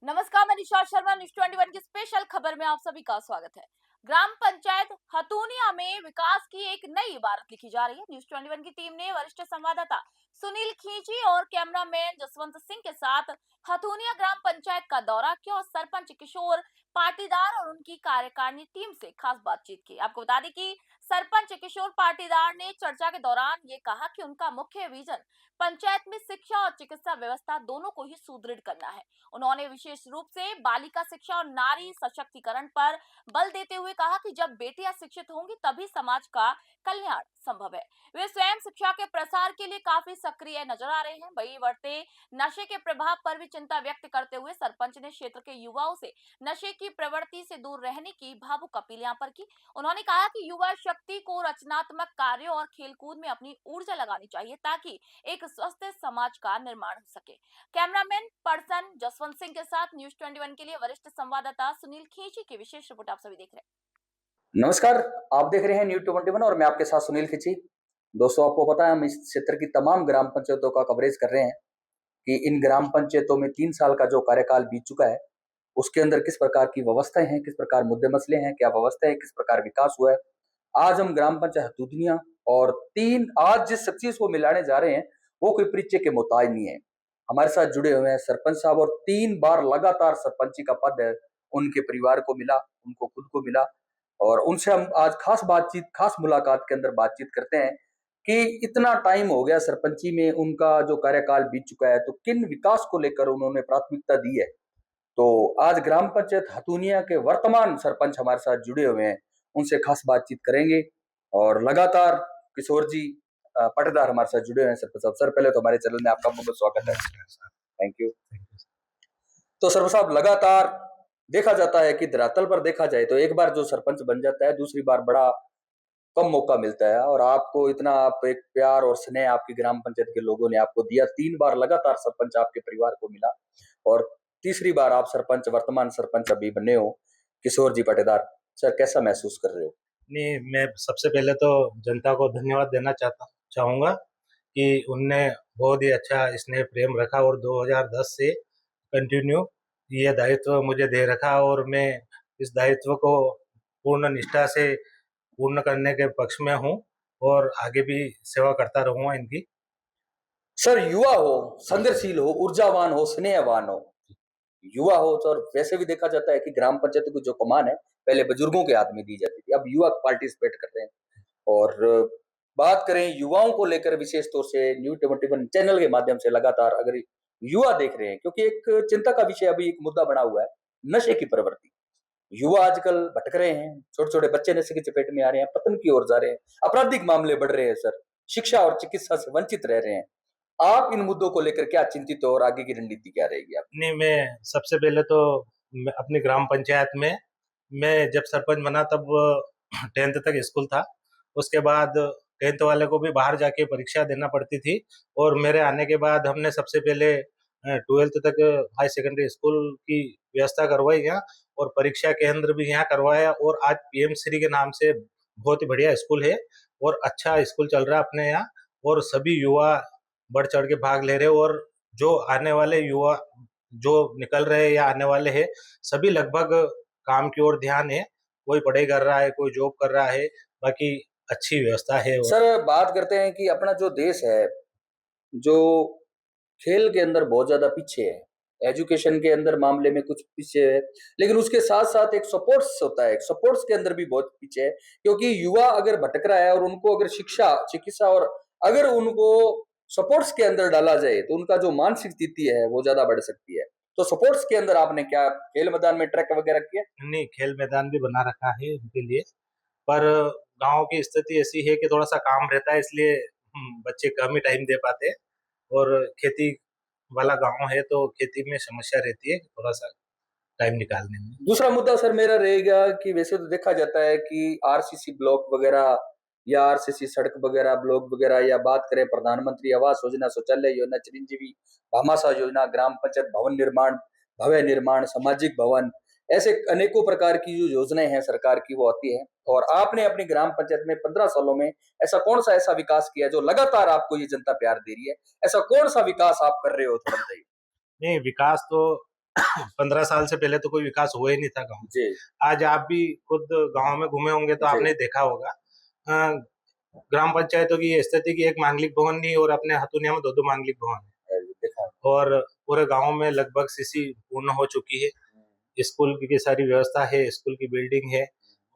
नमस्कार, मैं निशा शर्मा। न्यूज 21 की स्पेशल खबर में आप सभी का स्वागत है। ग्राम पंचायत हथूनिया में विकास की एक नई इबारत लिखी जा रही है। न्यूज 21 की टीम ने वरिष्ठ संवाददाता सुनील खींची और कैमरामैन जसवंत सिंह के साथ हथूनिया ग्राम पंचायत का दौरा किया और सरपंच किशोर पाटीदार और उनकी कार्यकारिणी टीम से खास बातचीत की। आपको बता दें कि सरपंच किशोर पाटीदार ने चर्चा के दौरान ये कहा कि उनका मुख्य विजन पंचायत में शिक्षा और चिकित्सा व्यवस्था दोनों को ही सुदृढ़ करना है। उन्होंने विशेष रूप से बालिका शिक्षा और नारी सशक्तिकरण पर बल देते हुए कहा कि जब बेटियां शिक्षित होंगी तभी समाज का कल्याण संभव है। वे स्वयं शिक्षा के प्रसार के लिए काफी सक्रिय नजर आ रहे हैं। वही बढ़ते नशे के प्रभाव पर भी चिंता व्यक्त करते हुए सरपंच ने क्षेत्र के युवाओं से नशे की प्रवृत्ति से दूर रहने की भावुक अपील यहाँ पर की। उन्होंने कहा कि युवा शक्ति को रचनात्मक कार्यों और खेलकूद में अपनी ऊर्जा लगानी चाहिए ताकि एक स्वस्थ समाज का निर्माण हो सके। कैमरामैन पर्सन जसवंत सिंह के साथ न्यूज 21 के लिए वरिष्ठ संवाददाता सुनील खींची की विशेष रिपोर्ट आप सभी देख रहे हैं। नमस्कार, आप देख रहे हैं न्यूज 21 और मैं आपके साथ सुनील खिची। दोस्तों, आपको पता है हम इस क्षेत्र की तमाम ग्राम पंचायतों का कवरेज कर रहे हैं कि इन ग्राम पंचायतों में 3 साल का जो कार्यकाल बीत चुका है उसके अंदर किस प्रकार की व्यवस्थाएं हैं, किस प्रकार मुद्दे मसले हैं, क्या व्यवस्था है, किस प्रकार विकास हुआ है। आज हम ग्राम पंचायत हथूदनिया और 3 आज जिस चीज को मिलाने जा रहे हैं वो कोई परिचय के मोहताज नहीं है। हमारे साथ जुड़े हुए हैं सरपंच साहब और 3 बार लगातार सरपंची का पद है उनके परिवार को मिला, उनको खुद को मिला और उनसे हम आज खास मुलाकात के अंदर बातचीत करते हैं कि इतना टाइम हो गया सरपंची में, उनका जो कार्यकाल बीत चुका है तो किन विकास को लेकर उन्होंने प्राथमिकता दी है। तो आज ग्राम पंचायत हथूनिया के वर्तमान सरपंच हमारे साथ जुड़े हुए हैं, उनसे खास बातचीत करेंगे। और लगातार किशोर जी पटदार हमारे साथ जुड़े हुए हैं। सरपंच साहब, सर पहले तो हमारे चैनल में आपका बहुत स्वागत है। Thank you. तो सरपंच साहब, लगातार देखा जाता है कि धरातल पर देखा जाए तो एक बार जो सरपंच बन जाता है दूसरी बार बड़ा कम मौका मिलता है और आपको इतना आप एक प्यार और स्नेह आपकी ग्राम पंचायत के लोगों ने आपको दिया। 3 बार लगातार सरपंच आपके परिवार को मिला और तीसरी बार आप सरपंच, वर्तमान सरपंच अभी बने हो किशोर जी पटेदार। सर, कैसा महसूस कर रहे हो? नहीं, मैं सबसे पहले तो जनता को धन्यवाद देना चाहूँगा कि उनने बहुत ही अच्छा स्नेह प्रेम रखा और 2010 से कंटिन्यू ये दायित्व मुझे दे रखा और मैं इस दायित्व को पूर्ण निष्ठा से पूर्ण करने के पक्ष में हूँ और आगे भी सेवा करता रहूँगा इनकी। सर, युवा हो, संघर्षशील हो, ऊर्जावान हो, स्नेहवान हो, युवा हो तो, और वैसे भी देखा जाता है कि ग्राम पंचायत की जो कमान है पहले बुजुर्गों के हाथ में दी जाती थी, अब युवा पार्टिसिपेट करते हैं। और बात करें युवाओं को लेकर विशेष तौर से न्यूज 21 चैनल के माध्यम से लगातार अगर युवा देख रहे हैं, क्योंकि एक चिंता का विषय अभी एक मुद्दा बना हुआ है, नशे की प्रवृत्ति। युवा आजकल भटक रहे हैं, छोटे छोटे बच्चे नशे की चपेट में आ रहे हैं, पतन की ओर जा रहे हैं, आपराधिक मामले बढ़ रहे हैं सर, शिक्षा और चिकित्सा से वंचित रह रहे हैं। आप इन मुद्दों को लेकर क्या चिंतित हो और आगे की रणनीति क्या रहेगी आप? नहीं, मैं सबसे पहले तो अपनी ग्राम पंचायत में मैं जब सरपंच बना तब 10th तक स्कूल था। उसके बाद 10th वाले को भी बाहर जाके परीक्षा देना पड़ती थी और मेरे आने के बाद हमने सबसे पहले 12th तक हाई सेकेंडरी स्कूल की व्यवस्था करवाई यहाँ और परीक्षा केंद्र भी यहाँ करवाया और आज पीएम श्री के नाम से बहुत ही बढ़िया स्कूल है और अच्छा स्कूल चल रहा है अपने यहाँ और सभी युवा बढ़ चढ़ के भाग ले रहे हैं और जो आने वाले युवा जो निकल रहे हैं या आने वाले हैं सभी लगभग काम की ओर ध्यान है। कोई पढ़ाई कर रहा है, कोई जॉब कर रहा है, बाकी अच्छी व्यवस्था है। सर, बात करते हैं कि अपना जो देश है जो खेल के अंदर बहुत ज्यादा पीछे है, एजुकेशन के अंदर मामले में कुछ पीछे है, लेकिन उसके साथ साथ एक सपोर्ट्स होता है, सपोर्ट्स के अंदर भी बहुत पीछे है। क्योंकि युवा अगर भटक रहा है और उनको अगर शिक्षा, चिकित्सा और अगर उनको सपोर्ट्स के अंदर डाला जाए तो उनका जो मानसिक स्थिति है वो ज्यादा बढ़ सकती है। तो सपोर्ट्स के अंदर आपने क्या खेल मैदान में ट्रैक वगैरह किया? नहीं, खेल मैदान भी बना रखा है उनके लिए, पर गांव की स्थिति ऐसी है कि थोड़ा सा काम रहता है इसलिए बच्चे कम ही टाइम दे पाते हैं और खेती वाला गांव है तो खेती में समस्या रहती है थोड़ा सा टाइम निकालने में। दूसरा मुद्दा सर मेरा रहेगा कि वैसे तो देखा जाता है कि आरसीसी ब्लॉक वगैरह या आरसीसी सड़क वगैरह, ब्लॉक वगैरह, या बात करें प्रधानमंत्री आवास योजना, शौचालय योजना, चिरंजीवी भामाशाह योजना, ग्राम पंचायत भवन निर्माण, भव्य निर्माण, सामाजिक भवन, ऐसे अनेकों प्रकार की जो योजनाएं हैं सरकार की वो आती है। और आपने अपनी ग्राम पंचायत में 15 सालों में ऐसा कौन सा ऐसा विकास किया जो लगातार आपको ये जनता प्यार दे रही है? ऐसा कौन सा विकास आप कर रहे हो, थोड़ा बताइए। नहीं, विकास तो 15 साल से पहले तो कोई विकास हुआ ही नहीं था गाँव। जी आज आप भी खुद गाँव में घूमे होंगे तो जी आपने देखा होगा ग्राम पंचायतों की ये स्थिति की एक मांगलिक भवन नहीं और अपने हथुनिया में 2-2 मांगलिक भवन है देखा और पूरे गाँव में लगभग सीसी पूर्ण हो चुकी है। स्कूल की सारी व्यवस्था है, स्कूल की बिल्डिंग है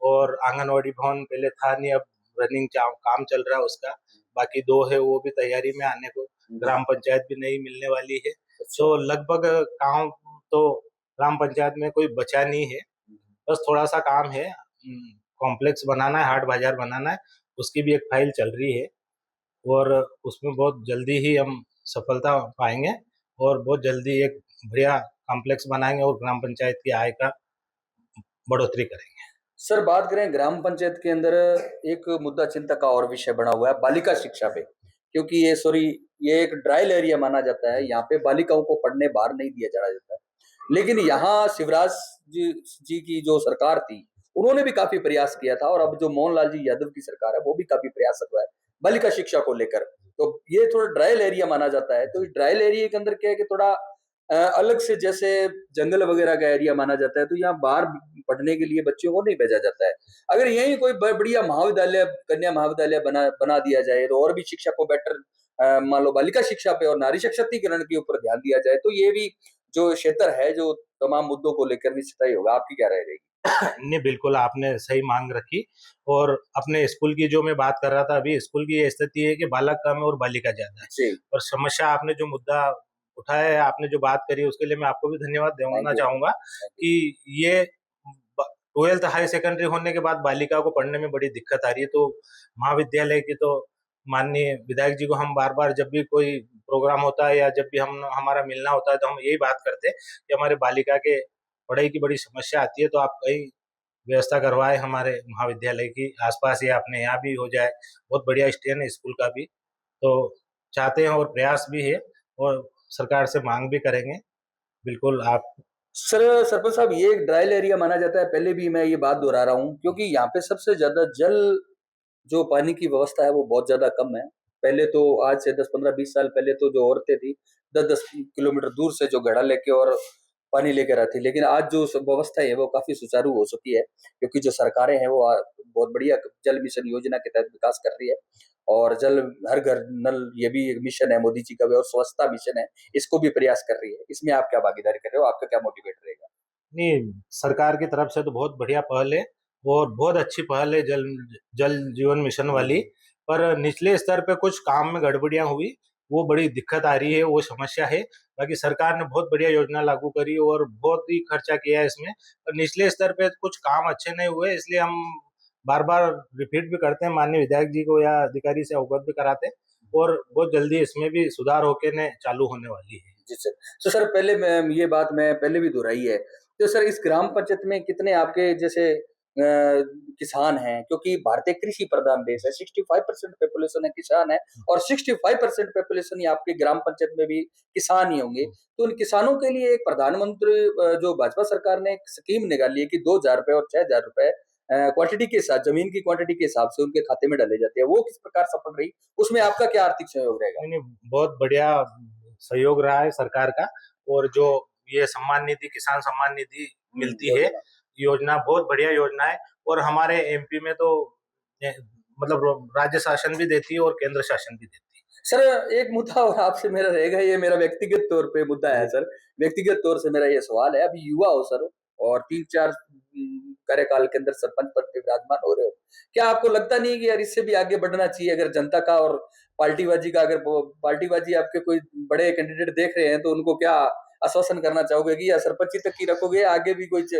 और आंगनवाड़ी भवन पहले था नहीं, अब रनिंग काम चल रहा है उसका। बाकी 2 है वो भी तैयारी में आने को, ग्राम पंचायत भी नई मिलने वाली है। तो लगभग काम तो ग्राम पंचायत में कोई बचा नहीं है, बस थोड़ा-सा काम है। कॉम्प्लेक्स बनाना है, हाट बाज़ार बनाना है, उसकी भी एक फाइल चल रही है और उसमें बहुत जल्दी ही हम सफलता पाएँगे और बहुत जल्दी एक बढ़िया कॉम्प्लेक्स बनाएँगे और ग्राम पंचायत की आय का बढ़ोतरी करेंगे। सर बात करें ग्राम पंचायत के अंदर एक मुद्दा चिंता का और विषय बना हुआ है बालिका शिक्षा पे, क्योंकि ये एक ड्राइल एरिया माना जाता है, यहाँ पे बालिकाओं को पढ़ने बाहर नहीं दिया जाना जाता है। लेकिन यहाँ शिवराज जी की जो सरकार थी, उन्होंने भी काफी प्रयास किया था और अब जो मोहनलाल जी यादव की सरकार है, वो भी काफी प्रयास कर रहा है बालिका शिक्षा को लेकर। तो ये थोड़ा ड्राइल एरिया माना जाता है, तो इस ड्राइल एरिया के अंदर क्या है कि थोड़ा अलग से जैसे जंगल वगैरह का एरिया माना जाता है, तो यहाँ बाहर पढ़ने के लिए बच्चों को नहीं भेजा जाता है। अगर यहीं कोई बढ़िया महाविद्यालय, कन्या महाविद्यालय बना दिया जाए तो और भी शिक्षा को बेटर मान लो बालिका शिक्षा पे और नारी सशक्तिकरण के ऊपर ध्यान दिया जाए, तो ये भी जो क्षेत्र है जो तमाम मुद्दों को लेकर निश्चित ही होगा। आपकी क्या राय रहेगी? नहीं, बिल्कुल आपने सही मांग रखी और अपने स्कूल की जो मैं बात कर रहा था अभी, स्कूल की ये स्थिति है कि बालक कम है और बालिका ज्यादा है। जी और समस्या आपने जो मुद्दा उठाया है, आपने जो बात करी उसके लिए मैं आपको भी धन्यवाद देना चाहूंगा कि ये 12th हाई सेकेंडरी होने के बाद बालिका को पढ़ने में बड़ी दिक्कत आ रही है। तो महाविद्यालय की तो माननीय विधायक जी को हम बार बार जब भी कोई प्रोग्राम होता है या जब भी हम हमारा मिलना होता है तो हम यही बात करते हैं कि हमारे बालिका के पढ़ाई की बड़ी समस्या आती है, तो आप कहीं व्यवस्था करवाए हमारे महाविद्यालय की आसपास या अपने यहाँ भी हो जाए। बहुत बढ़िया स्टैंड है स्कूल का भी, तो चाहते हैं और प्रयास भी है और सरकार से मांग भी करेंगे। बिल्कुल आप सर सरपंच साहब, ये एक ड्राइल एरिया माना जाता है, पहले भी मैं ये बात दोहरा रहा हूँ, क्योंकि यहाँ पे सबसे ज्यादा जल जो पानी की व्यवस्था है वो बहुत ज्यादा कम है। पहले तो आज से 10-15-20 साल पहले तो जो औरतें थी 10-10 किलोमीटर दूर से जो घड़ा लेके और पानी लेकर आती, लेकिन आज जो व्यवस्था है वो काफी सुचारू हो चुकी है, क्योंकि जो सरकारें हैं वो बहुत बढ़िया जल मिशन योजना के तहत विकास कर रही है और जल हर घर नल ये भी एक मिशन है मोदी जी का भी, और स्वच्छता मिशन है, इसको भी प्रयास कर रही है। इसमें आप क्या भागीदारी कर रहे हो? आपका क्या मोटिवेट रहेगा? नहीं, सरकार की तरफ से तो बहुत बढ़िया पहल है और बहुत अच्छी पहल है जल जल जीवन मिशन वाली, पर निचले स्तर पे कुछ काम में गड़बड़ियां हुई, वो बड़ी दिक्कत आ रही है, वो समस्या है। बाकी सरकार ने बहुत बढ़िया योजना लागू करी और बहुत ही खर्चा किया है इसमें, पर निचले स्तर पे कुछ काम अच्छे नहीं हुए, इसलिए हम बार बार रिपीट भी करते हैं, माननीय विधायक जी को या अधिकारी से अवगत भी कराते हैं और बहुत जल्दी इसमें भी सुधार होके ने चालू होने वाली है। जी सर। तो सर पहले मैं ये बात मैं पहले भी दोहराई है, तो सर इस ग्राम पंचायत में कितने आपके जैसे किसान हैं? क्योंकि भारतीय कृषि प्रधान देश है, 65% पॉपुलेशन है किसान है और 65% पॉपुलेशन ही आपके ग्राम पंचायत में भी किसान ही होंगे। तो उन किसानों के लिए एक प्रधानमंत्री जो भाजपा सरकार ने एक स्कीम निकाली है कि 2,000 रुपए और 6,000 रुपए क्वांटिटी के साथ, जमीन की क्वांटिटी के हिसाब से उनके खाते में डाले जाते हैं। वो किस प्रकार सफल रही? उसमें आपका क्या आर्थिक सहयोग रहेगा? नहीं, नहीं, बहुत बढ़िया सहयोग रहा है सरकार का और जो ये सम्मान निधि, किसान सम्मान निधि मिलती है, योजना बहुत बढ़िया योजना है और हमारे एमपी में तो मतलब राज्य शासन भी देती है और केंद्र शासन भी देती है। सर एक मुद्दा और आपसे मेरा रहेगा, ये मेरा व्यक्तिगत तौर पे मुद्दा है सर। व्यक्तिगत तौर से मेरा ये सवाल है, अभी युवा हो सर और 3-4 कार्यकाल के अंदर सरपंच पद पे विराजमान हो रहे हो, क्या आपको लगता नहीं है कि यार इससे भी आगे बढ़ना चाहिए? अगर जनता का और पार्टीबाजी का, अगर पार्टीबाजी आपके कोई बड़े कैंडिडेट देख रहे हैं तो उनको क्या आश्वासन करना चाहोगे कि या सरपंच तक ही रखोगे या आगे भी कुछ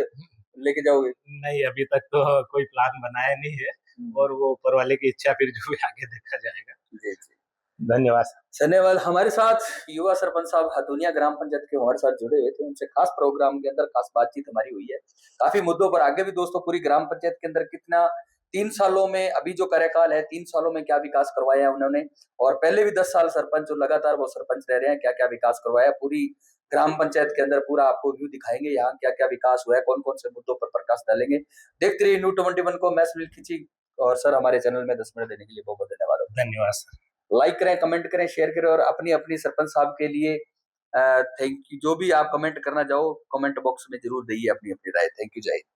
लेके जाओगे? नहीं, अभी तक तो कोई प्लान बनाया नहीं है और वो ऊपर वाले की इच्छा, फिर जो भी आगे देखा जाएगा। जी जी, धन्यवाद। धन्यवाद। हमारे साथ युवा सरपंच साहब हथुनिया ग्राम पंचायत के हमारे साथ जुड़े हुए थे, उनसे खास प्रोग्राम के अंदर खास बातचीत हमारी हुई है काफी मुद्दों पर। आगे भी दोस्तों पूरी ग्राम पंचायत के अंदर कितना 3 सालों में, अभी जो कार्यकाल है 3 सालों में क्या विकास करवाया है उन्होंने, और पहले भी 10 साल सरपंच जो लगातार वो सरपंच रह रहे हैं, क्या क्या विकास करवाया पूरी ग्राम पंचायत के अंदर, पूरा आपको व्यू दिखाएंगे यहाँ क्या क्या विकास हुआ है, कौन कौन से मुद्दों पर प्रकाश डालेंगे। देखते रहिए New21 को। मैं सुनील खिची, और सर हमारे चैनल में 10 मिनट देने के लिए बहुत बहुत धन्यवाद। धन्यवाद सर। लाइक करें, कमेंट करें, शेयर करें और अपनी अपनी सरपंच साहब के लिए थैंक यू। जो भी आप कमेंट करना चाहो कमेंट बॉक्स में जरूर दीजिए अपनी अपनी राय। थैंक यू, जय हिंद।